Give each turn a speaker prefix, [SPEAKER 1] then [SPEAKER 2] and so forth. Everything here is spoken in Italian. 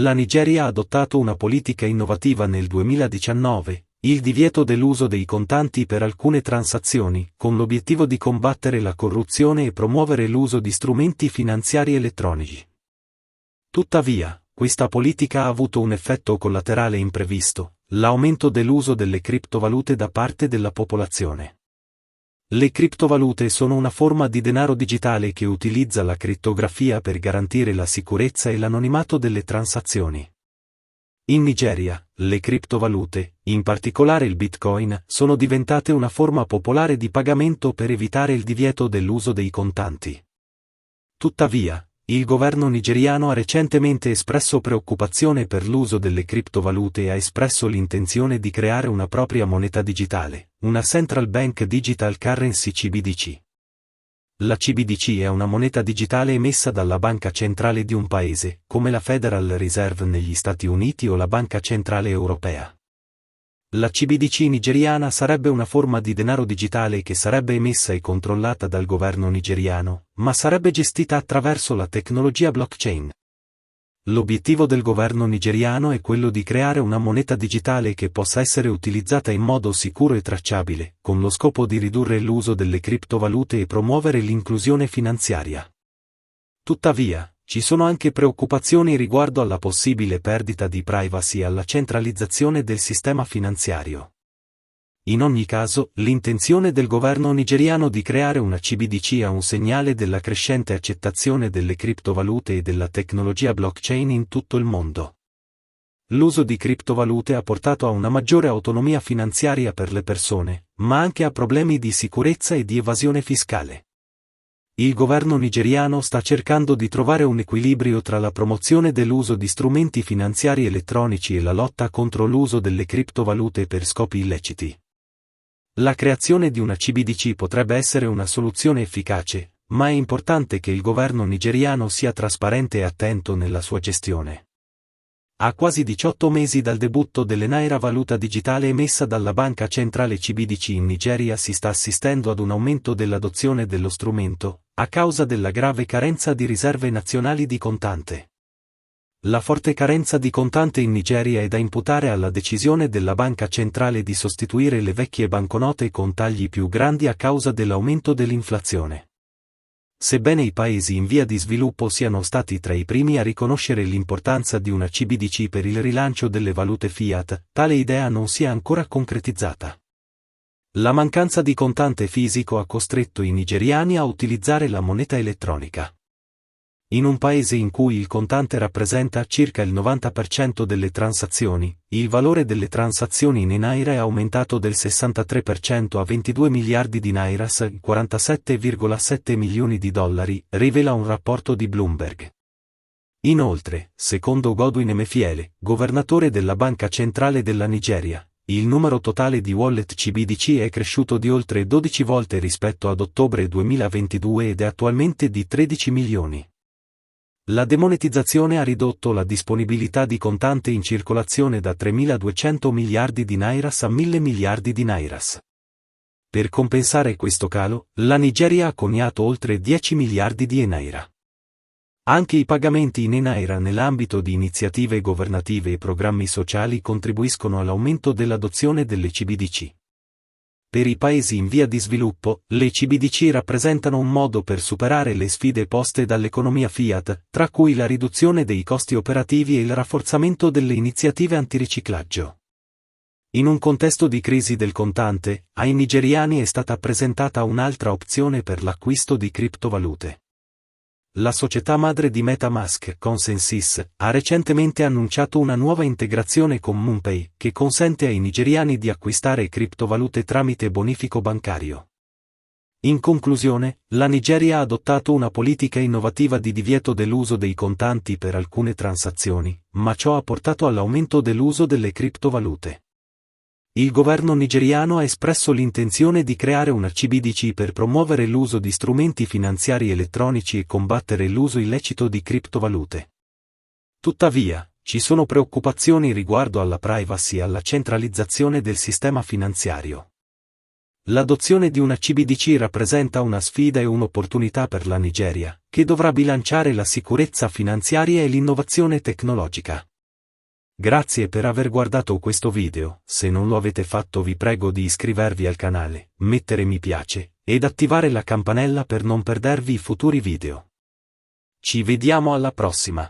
[SPEAKER 1] la Nigeria ha adottato una politica innovativa nel 2019, il divieto dell'uso dei contanti per alcune transazioni, con l'obiettivo di combattere la corruzione e promuovere l'uso di strumenti finanziari elettronici. Tuttavia, questa politica ha avuto un effetto collaterale imprevisto, l'aumento dell'uso delle criptovalute da parte della popolazione. Le criptovalute sono una forma di denaro digitale che utilizza la crittografia per garantire la sicurezza e l'anonimato delle transazioni. In Nigeria, le criptovalute, in particolare il Bitcoin, sono diventate una forma popolare di pagamento per evitare il divieto dell'uso dei contanti. Tuttavia, il governo nigeriano ha recentemente espresso preoccupazione per l'uso delle criptovalute e ha espresso l'intenzione di creare una propria moneta digitale, una Central Bank Digital Currency CBDC. La CBDC è una moneta digitale emessa dalla banca centrale di un paese, come la Federal Reserve negli Stati Uniti o la Banca Centrale Europea. La CBDC nigeriana sarebbe una forma di denaro digitale che sarebbe emessa e controllata dal governo nigeriano, ma sarebbe gestita attraverso la tecnologia blockchain. L'obiettivo del governo nigeriano è quello di creare una moneta digitale che possa essere utilizzata in modo sicuro e tracciabile, con lo scopo di ridurre l'uso delle criptovalute e promuovere l'inclusione finanziaria. Tuttavia, ci sono anche preoccupazioni riguardo alla possibile perdita di privacy e alla centralizzazione del sistema finanziario. In ogni caso, l'intenzione del governo nigeriano di creare una CBDC è un segnale della crescente accettazione delle criptovalute e della tecnologia blockchain in tutto il mondo. L'uso di criptovalute ha portato a una maggiore autonomia finanziaria per le persone, ma anche a problemi di sicurezza e di evasione fiscale. Il governo nigeriano sta cercando di trovare un equilibrio tra la promozione dell'uso di strumenti finanziari elettronici e la lotta contro l'uso delle criptovalute per scopi illeciti. La creazione di una CBDC potrebbe essere una soluzione efficace, ma è importante che il governo nigeriano sia trasparente e attento nella sua gestione. A quasi 18 mesi dal debutto delle Naira, valuta digitale emessa dalla banca centrale CBDC in Nigeria, si sta assistendo ad un aumento dell'adozione dello strumento, a causa della grave carenza di riserve nazionali di contante. La forte carenza di contante in Nigeria è da imputare alla decisione della banca centrale di sostituire le vecchie banconote con tagli più grandi a causa dell'aumento dell'inflazione. Sebbene i paesi in via di sviluppo siano stati tra i primi a riconoscere l'importanza di una CBDC per il rilancio delle valute fiat, tale idea non si è ancora concretizzata. La mancanza di contante fisico ha costretto i nigeriani a utilizzare la moneta elettronica. In un paese in cui il contante rappresenta circa il 90% delle transazioni, il valore delle transazioni in naira è aumentato del 63% a 22 miliardi di nairas, 47,7 milioni di dollari, rivela un rapporto di Bloomberg. Inoltre, secondo Godwin Emefiele, governatore della Banca Centrale della Nigeria, il numero totale di wallet CBDC è cresciuto di oltre 12 volte rispetto ad ottobre 2022 ed è attualmente di 13 milioni. La demonetizzazione ha ridotto la disponibilità di contante in circolazione da 3.200 miliardi di nairas a 1.000 miliardi di nairas. Per compensare questo calo, la Nigeria ha coniato oltre 10 miliardi di naira. Anche i pagamenti in naira nell'ambito di iniziative governative e programmi sociali contribuiscono all'aumento dell'adozione delle CBDC. Per i paesi in via di sviluppo, le CBDC rappresentano un modo per superare le sfide poste dall'economia fiat, tra cui la riduzione dei costi operativi e il rafforzamento delle iniziative antiriciclaggio. In un contesto di crisi del contante, ai nigeriani è stata presentata un'altra opzione per l'acquisto di criptovalute. La società madre di MetaMask, Consensys, ha recentemente annunciato una nuova integrazione con MoonPay, che consente ai nigeriani di acquistare criptovalute tramite bonifico bancario. In conclusione, la Nigeria ha adottato una politica innovativa di divieto dell'uso dei contanti per alcune transazioni, ma ciò ha portato all'aumento dell'uso delle criptovalute. Il governo nigeriano ha espresso l'intenzione di creare una CBDC per promuovere l'uso di strumenti finanziari elettronici e combattere l'uso illecito di criptovalute. Tuttavia, ci sono preoccupazioni riguardo alla privacy e alla centralizzazione del sistema finanziario. L'adozione di una CBDC rappresenta una sfida e un'opportunità per la Nigeria, che dovrà bilanciare la sicurezza finanziaria e l'innovazione tecnologica. Grazie per aver guardato questo video, se non lo avete fatto vi prego di iscrivervi al canale, mettere mi piace, ed attivare la campanella per non perdervi i futuri video. Ci vediamo alla prossima!